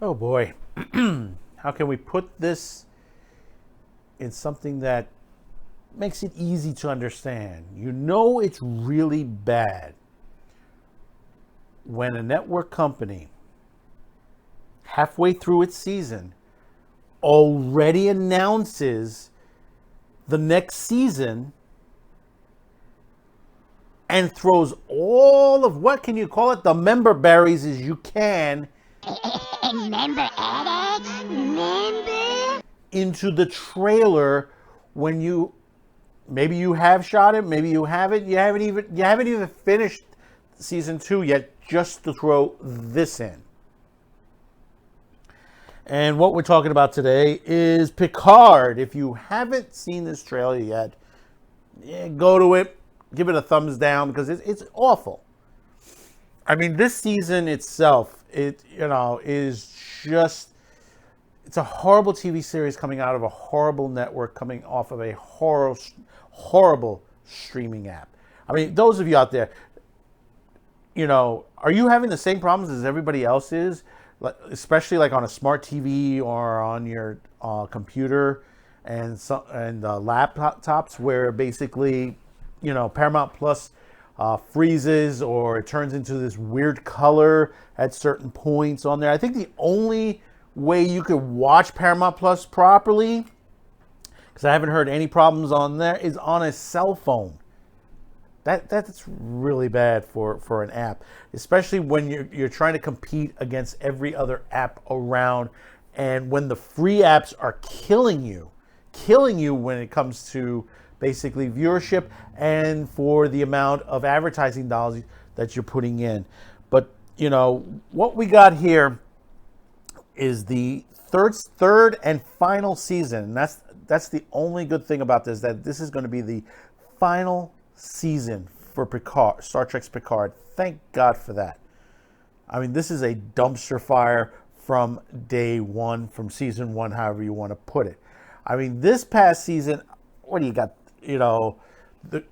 Oh boy. How can we put this in something that makes it easy to understand? You know it's really bad when a network company, halfway through its season, already announces the next season and throws all of, what can you call it, the member berries as you can Remember, Alex? Remember? into the trailer when maybe you have shot it, maybe you haven't. You haven't even finished season 2 yet, just to throw this in. And what we're talking about today is Picard. If you haven't seen this trailer yet, go to it, give it a thumbs down, because it's awful. I mean, this season itself, is just, it's a horrible TV series coming out of a horrible network, coming off of a horrible streaming app. I mean, those of you out there, are you having the same problems as everybody else is? Especially like on a smart TV or on your computer and laptops, where basically, Paramount Plus freezes, or it turns into this weird color at certain points on there. I think the only way you could watch Paramount Plus properly, because I haven't heard any problems on there, is on a cell phone. That's really bad for an app, especially when you're trying to compete against every other app around, and when the free apps are killing you when it comes to basically viewership and for the amount of advertising dollars that you're putting in. But what we got here is the third and final season, and that's the only good thing about this, that this is going to be the final season for Picard, Star Trek's Picard. Thank God for that. I mean, this is a dumpster fire from day one, from season 1, however you want to put it. I mean, this past season, what do you got? The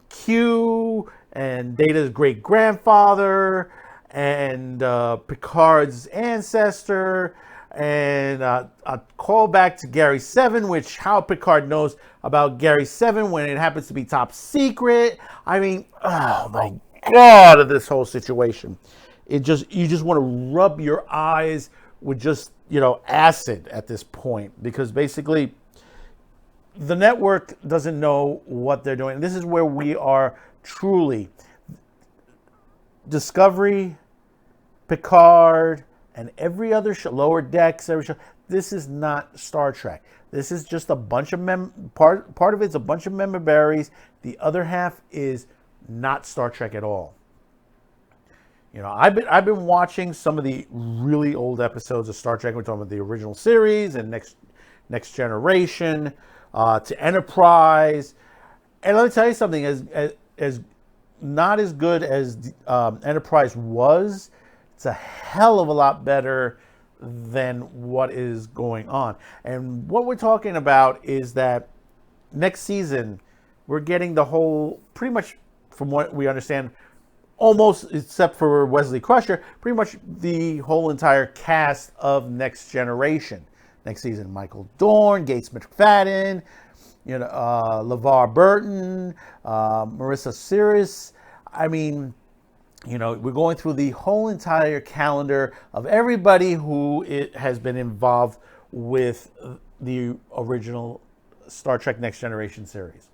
Q and Data's great grandfather and Picard's ancestor, and a callback to Gary 7, which how Picard knows about Gary 7 when it happens to be top secret. I mean, oh my God, of this whole situation. You just want to rub your eyes with just, acid at this point, because basically the network doesn't know what they're doing. This is where we are truly Discovery, Picard, and every other show, Lower Decks, every show. This is not Star Trek. This is just a bunch of part of it's a bunch of member berries. The other half is not Star Trek at all. I've been watching some of the really old episodes of Star Trek. We're talking about the original series and Next Generation, to Enterprise. And let me tell you something, as not as good as Enterprise was, it's a hell of a lot better than what is going on. And what we're talking about is that next season, we're getting the whole, pretty much from what we understand, almost, except for Wesley Crusher, pretty much the whole entire cast of Next Generation. Next season, Michael Dorn, Gates McFadden, LeVar Burton, Marissa Sirtis. I mean, we're going through the whole entire calendar of everybody who has been involved with the original Star Trek Next Generation series.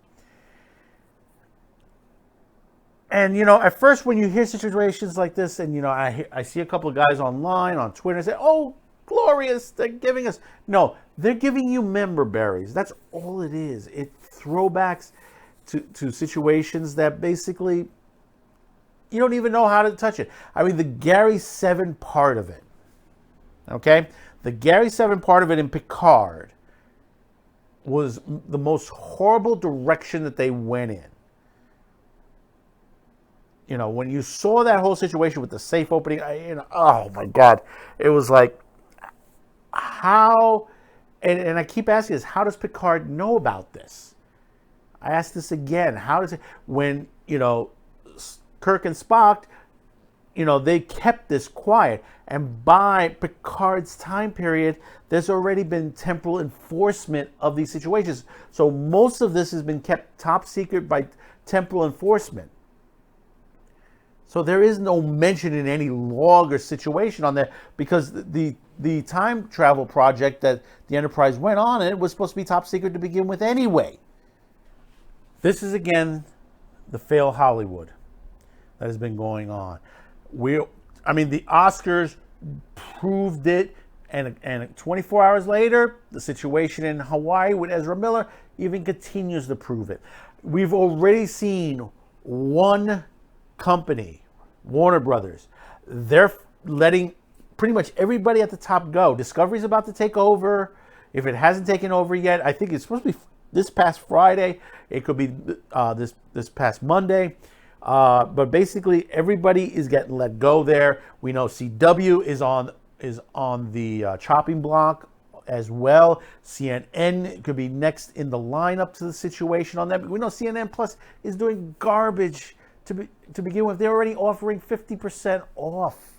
And, at first when you hear situations like this, and, I see a couple of guys online, on Twitter, say, oh, glorious, they're giving us... No, they're giving you member berries. That's all it is. It throwbacks to situations that basically you don't even know how to touch it. I mean, the Gary 7 part of it, okay? The Gary 7 part of it in Picard was the most horrible direction that they went in. When you saw that whole situation with the safe opening, oh my God, it was like, how, and I keep asking this, how does Picard know about this? I ask this again, how does it, when, Kirk and Spock they kept this quiet. And by Picard's time period, there's already been temporal enforcement of these situations. So most of this has been kept top secret by temporal enforcement. So there is no mention in any log or situation on there, because the time travel project that the Enterprise went on, it was supposed to be top secret to begin with anyway. This is, again, the fail Hollywood that has been going on. The Oscars proved it, and 24 hours later, the situation in Hawaii with Ezra Miller even continues to prove it. We've already seen one company, Warner Brothers, they're letting pretty much everybody at the top go. Discovery's about to take over. If it hasn't taken over yet, I think it's supposed to be this past Friday. It could be this past Monday. But basically, everybody is getting let go there. We know CW is on the chopping block as well. CNN could be next in the lineup to the situation on that. But we know CNN Plus is doing garbage to begin with. They're already offering 50% off.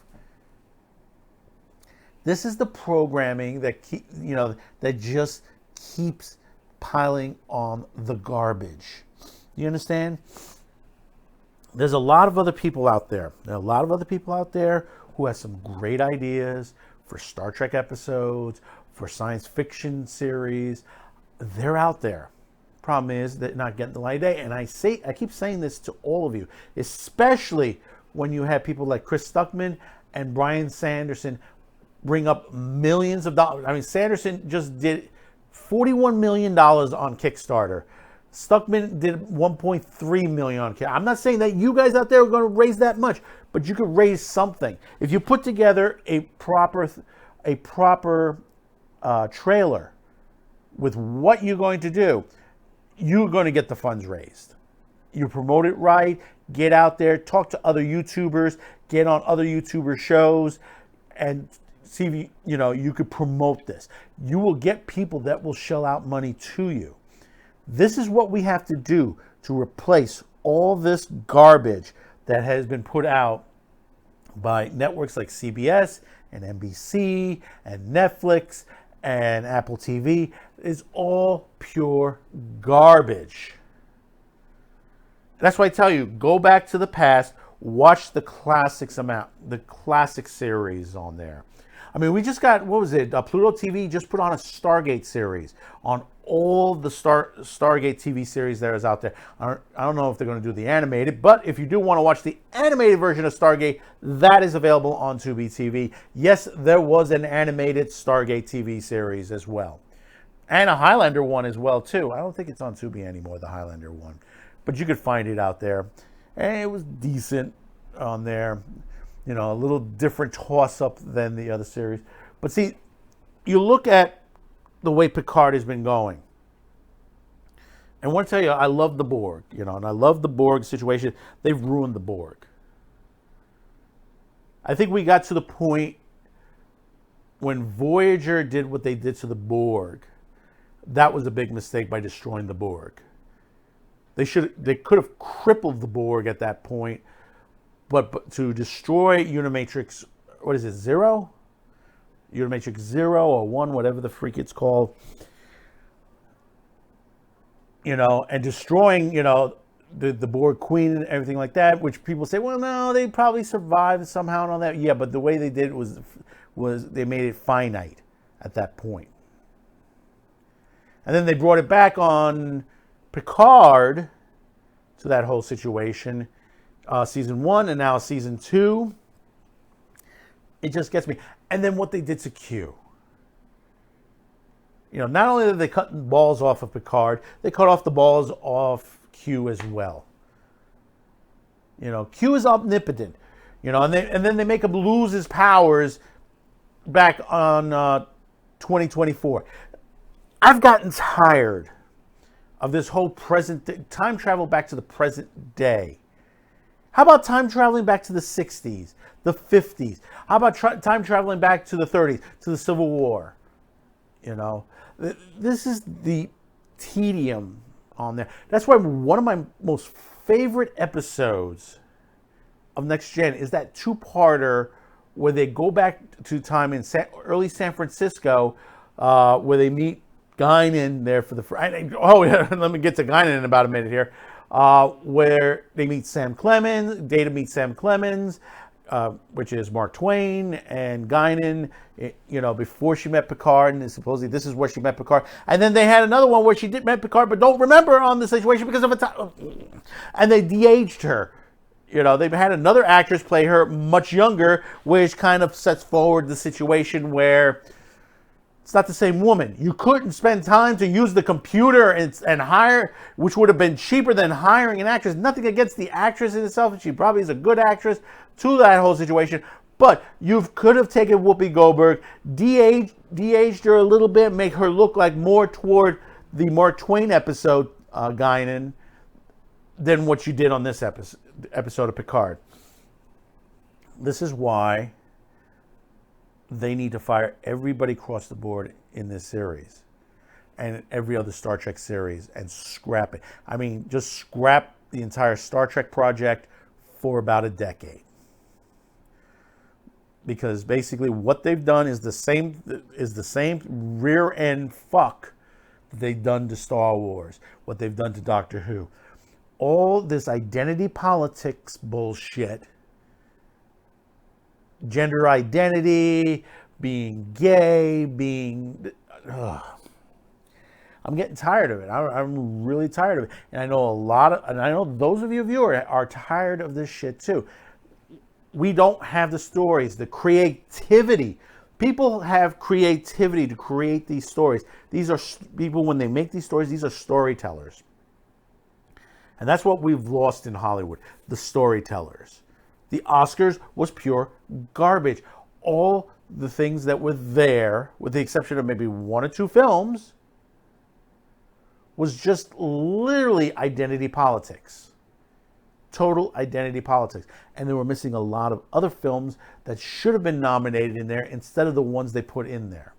This is the programming that that just keeps piling on the garbage. You understand? There's a lot of other people out there. There are a lot of other people out there who have some great ideas for Star Trek episodes, for science fiction series. They're out there. Problem is they're not getting the light of day. And I keep saying this to all of you, especially when you have people like Chris Stuckman and Brian Sanderson bring up millions of dollars. I mean, Sanderson just did $41 million on Kickstarter. Stuckman did 1.3 million on Kickstarter. I'm not saying that you guys out there are going to raise that much, but you could raise something. If you put together a proper trailer with what you're going to do, you're going to get the funds raised. You promote it right, get out there, talk to other YouTubers, get on other YouTuber shows, and see if you could promote this. You will get people that will shell out money to you. This is what we have to do to replace all this garbage that has been put out by networks like CBS and NBC and Netflix and Apple TV. It's all pure garbage. That's why I tell you, go back to the past, watch the classic series on there. I mean, we just got, Pluto TV just put on a Stargate series on all the Stargate TV series there is out there. I don't know if they're going to do the animated, but if you do want to watch the animated version of Stargate, that is available on Tubi TV. Yes, there was an animated Stargate TV series as well. And a Highlander one as well, too. I don't think it's on Tubi anymore, the Highlander one. But you could find it out there. And it was decent on there. A little different toss-up than the other series. But see, you look at the way Picard has been going. And I want to tell you, I love the Borg, and I love the Borg situation. They've ruined the Borg. I think we got to the point when Voyager did what they did to the Borg. That was a big mistake by destroying the Borg. They could have crippled the Borg at that point. But to destroy Unimatrix, what is it, 0? Unimatrix 0 or 1, whatever the freak it's called. And destroying, the Borg Queen and everything like that, which people say, well, no, they probably survived somehow and all that. Yeah, but the way they did it was they made it finite at that point. And then they brought it back on Picard to that whole situation. Season 1 and now season 2. It just gets me. And then what they did to Q. Not only did they cut the balls off of Picard, they cut off the balls off Q as well. Q is omnipotent. And then they make him lose his powers back on 2024. I've gotten tired of this whole time travel back to the present day. How about time traveling back to the 60s, the 50s? How about time traveling back to the 30s, to the Civil War? This is the tedium on there. That's why one of my most favorite episodes of Next Gen is that two-parter where they go back to time in early San Francisco, where they meet Guinan there for the first. Oh, yeah, let me get to Guinan in about a minute here. Where they meet Sam Clemens, Data meets Sam Clemens, which is Mark Twain, and Guinan, before she met Picard, and supposedly this is where she met Picard. And then they had another one where she did met Picard, but don't remember on the situation because of a time. And they de-aged her. They've had another actress play her much younger, which kind of sets forward the situation where it's not the same woman. You couldn't spend time to use the computer and hire, which would have been cheaper than hiring an actress. Nothing against the actress in itself. She probably is a good actress to that whole situation. But you could have taken Whoopi Goldberg, de-aged her a little bit, make her look like more toward the Mark Twain episode, Guinan, than what you did on this episode of Picard. This is why they need to fire everybody across the board in this series and every other Star Trek series and scrap it. I mean, just scrap the entire Star Trek project for about a decade. Because basically what they've done is the same rear end fuck that they've done to Star Wars, what they've done to Doctor Who. All this identity politics bullshit, gender identity, being gay, I'm getting tired of it. I'm really tired of it. And I know those of you viewers are tired of this shit too. We don't have the stories, the creativity. People have creativity to create these stories. These are people, when they make these stories, these are storytellers. And that's what we've lost in Hollywood, the storytellers. The Oscars was pure garbage. All the things that were there, with the exception of maybe one or two films, was just literally identity politics. Total identity politics. And they were missing a lot of other films that should have been nominated in there instead of the ones they put in there.